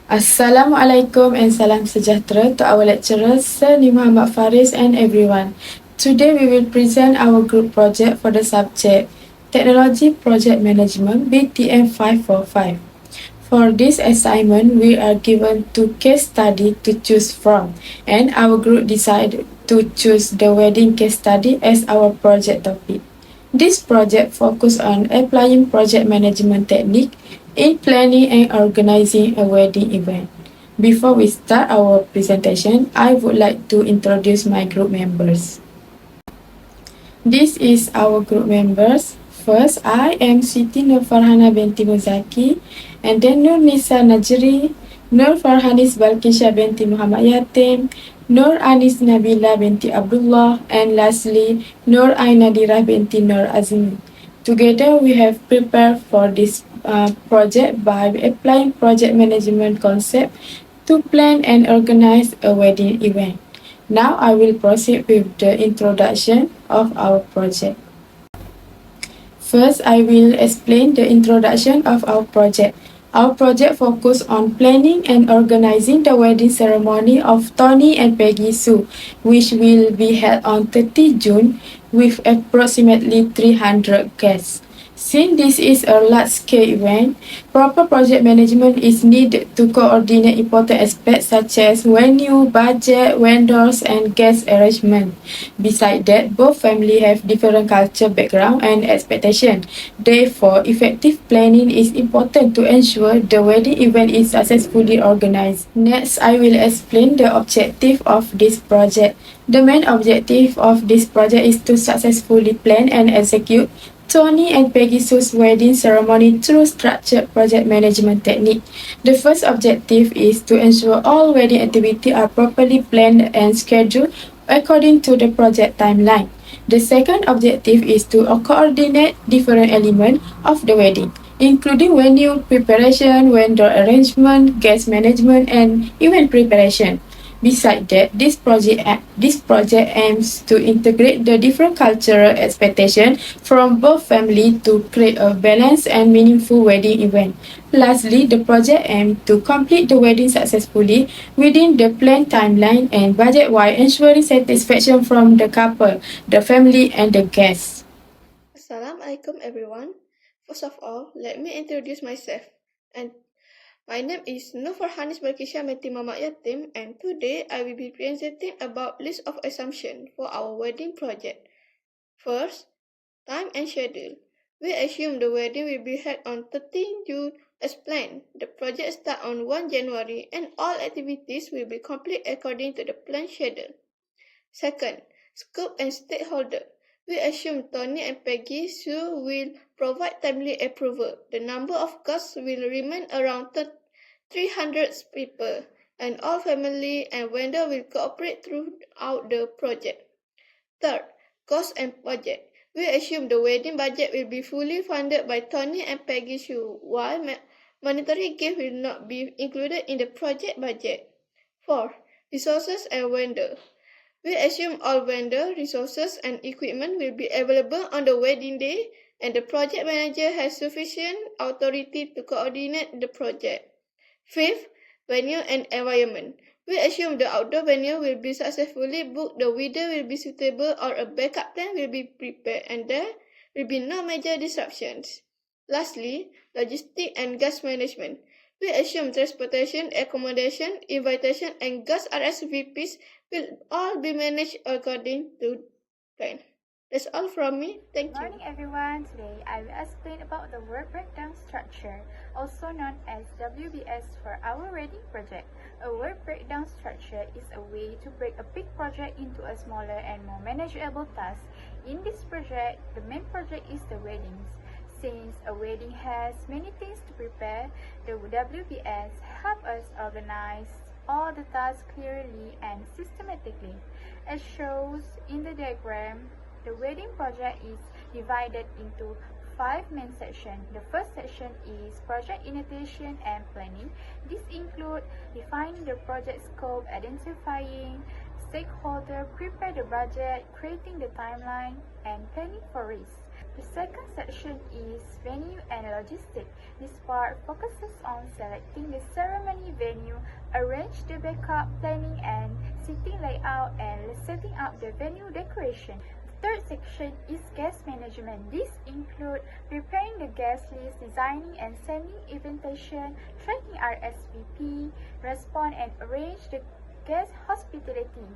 Assalamualaikum and salam sejahtera to our lecturers, Sir Muhammad Faris and everyone. Today we will present our group project for the subject Technology Project Management BTM545. For this assignment, we are given two case studies to choose from, and our group decided to choose the wedding case study as our project topic. This project focuses on applying project management technique in planning and organizing a wedding event. Before we start our presentation, I would like to introduce my group members. This is our group members. First, I am Siti Nur Farhana binti Muzaki, and then Nur Nisa Najri, Nur Farhanis Balkisha binti Muhammad Yatim, Nur Anis Nabila binti Abdullah, and lastly, Nur Ainadirah binti Nur Azmi. Together, we have prepared for this project by applying project management concept to plan and organize a wedding event. Now I will proceed with the introduction of our project. First, I will explain the introduction of our project. Our project focuses on planning and organizing the wedding ceremony of Tony and Peggy Sue, which will be held on 30 June with approximately 300 guests. Since this is a large-scale event, proper project management is needed to coordinate important aspects such as venue, budget, vendors, and guest arrangement. Besides that, both families have different culture background and expectations. Therefore, effective planning is important to ensure the wedding event is successfully organized. Next, I will explain the objective of this project. The main objective of this project is to successfully plan and execute Tony and Peggy Sue's wedding ceremony through structured project management technique. The first objective is to ensure all wedding activities are properly planned and scheduled according to the project timeline. The second objective is to coordinate different elements of the wedding, including venue preparation, vendor arrangement, guest management, and event preparation. Besides that, this project aims to integrate the different cultural expectations from both families to create a balanced and meaningful wedding event. Lastly, the project aims to complete the wedding successfully within the planned timeline and budget while ensuring satisfaction from the couple, the family, and the guests. Assalamualaikum everyone. First of all, let me introduce myself. And my name is Nur Farhanis Balkisha binti Muhammad Yatim, and today I will be presenting about list of assumptions for our wedding project. First, time and schedule. We assume the wedding will be held on 13 June as planned. The project starts on 1 January and all activities will be complete according to the planned schedule. Second, scope and stakeholder. We assume Tony and Peggy Sue will provide timely approval. The number of guests will remain around 300 people, and all family and vendor will cooperate throughout the project. Third, cost and budget. We assume the wedding budget will be fully funded by Tony and Peggy Sue, while monetary gift will not be included in the project budget. Fourth, resources and vendor. We assume all vendor, resources, and equipment will be available on the wedding day, and the project manager has sufficient authority to coordinate the project. Fifth, venue and environment. We assume the outdoor venue will be successfully booked, the weather will be suitable, or a backup plan will be prepared, and there will be no major disruptions. Lastly, logistics and guest management. We assume transportation, accommodation, invitation, and guest RSVPs will all be managed according to plan. That's all from me. Thank you. Good morning everyone. Today I will explain about the work breakdown structure, also known as WBS for our wedding project. A work breakdown structure is a way to break a big project into a smaller and more manageable task. In this project, the main project is the weddings. Since a wedding has many things to prepare, the WBS help us organize all the tasks clearly and systematically. As shows in the diagram, the wedding project is divided into 5 main sections. The first section is project initiation and planning. This includes defining the project scope, identifying stakeholder, prepare the budget, creating the timeline, and planning for risk. The second section is venue and logistics. This part focuses on selecting the ceremony venue, arrange the backup planning and seating layout, and setting up the venue decoration. The third section is guest management. This includes preparing the guest list, designing and sending invitation, tracking RSVP, respond and arrange the guest hospitality.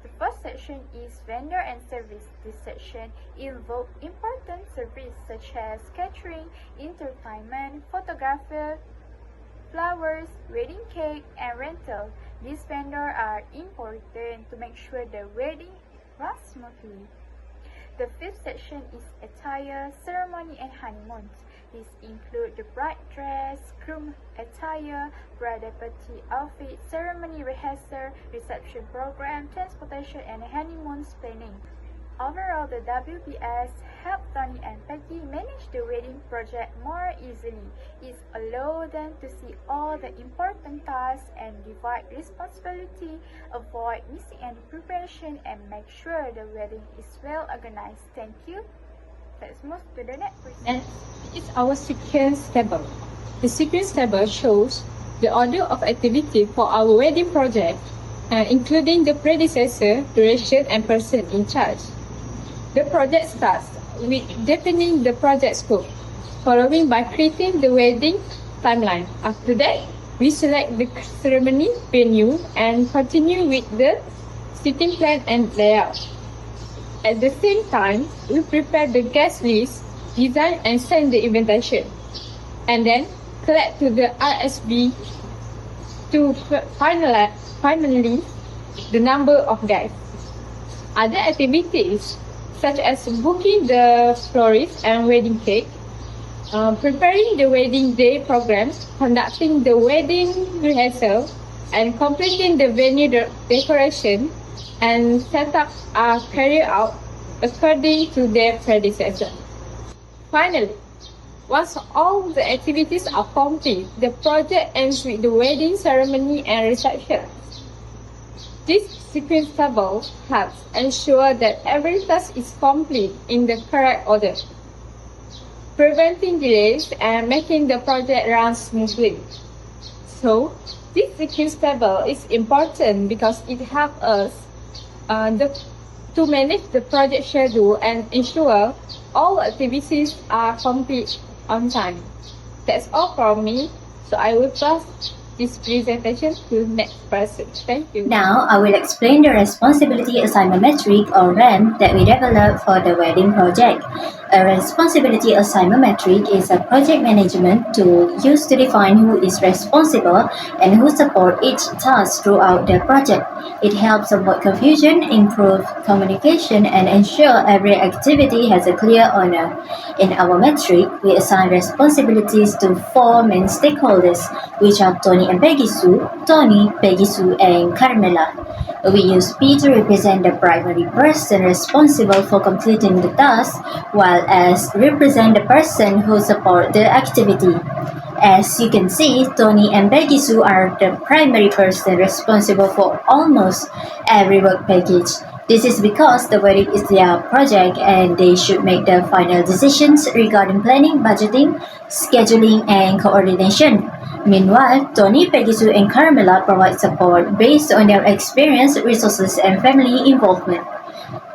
The first section is vendor and service. This section involves important services such as catering, entertainment, photographer, flowers, wedding cake, and rental. These vendors are important to make sure the wedding runs smoothly. The fifth section is attire, ceremony, and honeymoon. These include the bride dress, groom attire, bridal party outfit, ceremony rehearsal, reception program, transportation, and honeymoon planning. Overall, the WBS helped Tony and Peggy manage the wedding project more easily. It allowed them to see all the important tasks and divide responsibility, avoid missing any preparation, and make sure the wedding is well organized. Thank you. Let's move to the next presentation. Next is our sequence table. The sequence table shows the order of activity for our wedding project, including the predecessor, duration, and person in charge. The project starts with defining the project scope, following by creating the wedding timeline. After that, we select the ceremony venue and continue with the seating plan and layout. At the same time, we prepare the guest list, design and send the invitation, and then collect to the RSV to finally the number of guests. Other activities such as booking the florist and wedding cake, preparing the wedding day program, conducting the wedding rehearsal, and completing the venue decoration and setup are carried out according to their predecessor. Finally, once all the activities are complete, the project ends with the wedding ceremony and reception. This sequence table helps ensure that every task is complete in the correct order, preventing delays and making the project run smoothly. So, this sequence table is important because it helps us to manage the project schedule and ensure all activities are complete on time. That's all from me. So I will pass this presentation to the next person. Thank you. Now, I will explain the responsibility assignment metric or RAM that we developed for the wedding project. A responsibility assignment metric is a project management tool used to define who is responsible and who support each task throughout the project. It helps avoid confusion, improve communication, and ensure every activity has a clear owner. In our metric, we assign responsibilities to 4 main stakeholders, which are Tony and Peggy Sue, Tony, Peggy Sue, and Carmela. We use P to represent the primary person responsible for completing the task, while S represent the person who support the activity. As you can see, Tony and Peggy Sue are the primary person responsible for almost every work package. This is because the wedding is their project and they should make the final decisions regarding planning, budgeting, scheduling, and coordination. Meanwhile, Tony, Peggy Sue, and Carmela provide support based on their experience, resources, and family involvement.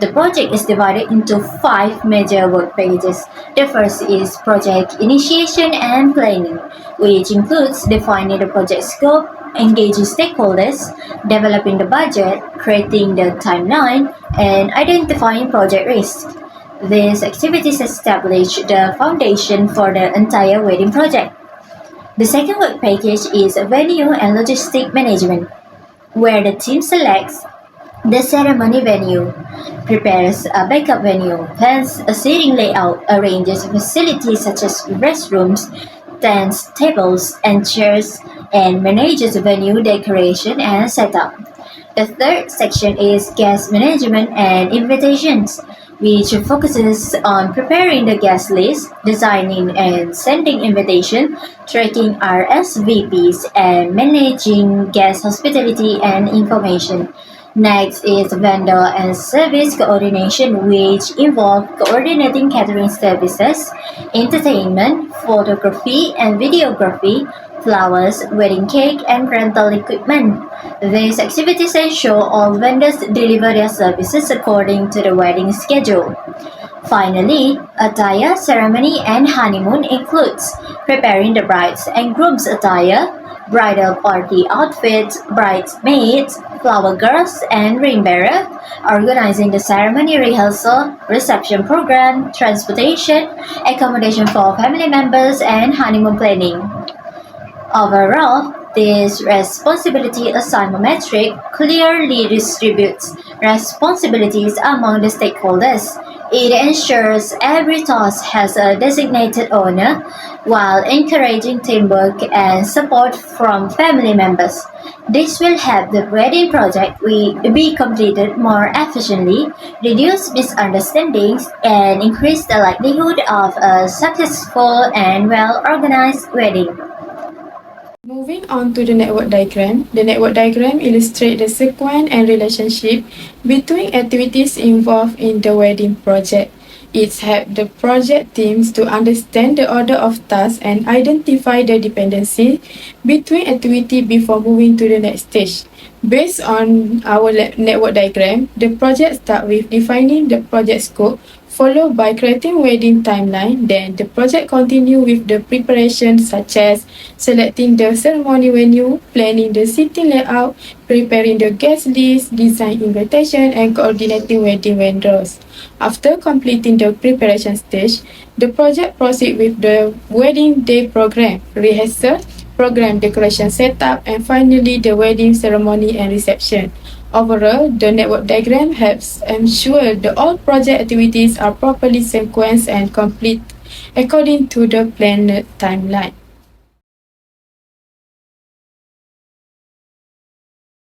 The project is divided into 5 major work packages. The first is project initiation and planning, which includes defining the project scope, engaging stakeholders, developing the budget, creating the timeline, and identifying project risk. These activities establish the foundation for the entire wedding project. The second work package is venue and logistic management, where the team selects the ceremony venue, prepares a backup venue, plans a seating layout, arranges facilities such as restrooms, tents, tables, and chairs, and manages venue decoration and setup. The third section is guest management and invitations, which focuses on preparing the guest list, designing and sending invitation, tracking RSVPs, and managing guest hospitality and information. Next is vendor and service coordination, which involve coordinating catering services, entertainment, photography and videography, flowers, wedding cake, and rental equipment. These activities ensure all vendors deliver their services according to the wedding schedule. Finally, attire, ceremony, and honeymoon includes preparing the bride's and groom's attire, bridal party outfits, bridesmaids, flower girls, and ring bearer, organizing the ceremony rehearsal, reception program, transportation, accommodation for family members, and honeymoon planning. Overall, this responsibility assignment metric clearly distributes responsibilities among the stakeholders. It ensures every task has a designated owner while encouraging teamwork and support from family members. This will help the wedding project be completed more efficiently, reduce misunderstandings, and increase the likelihood of a successful and well organized wedding. Moving on to the network diagram. The network diagram illustrates the sequence and relationship between activities involved in the wedding project. It helps the project teams to understand the order of tasks and identify the dependency between activity before moving to the next stage. Based on our network diagram, the project starts with defining the project scope, followed by creating wedding timeline. Then the project continue with the preparation such as selecting the ceremony venue, planning the seating layout, preparing the guest list, design invitation, and coordinating wedding vendors. After completing the preparation stage, the project proceed with the wedding day program, rehearsal, program decoration setup, and finally the wedding ceremony and reception. Overall, the network diagram helps ensure that all project activities are properly sequenced and complete according to the planned timeline.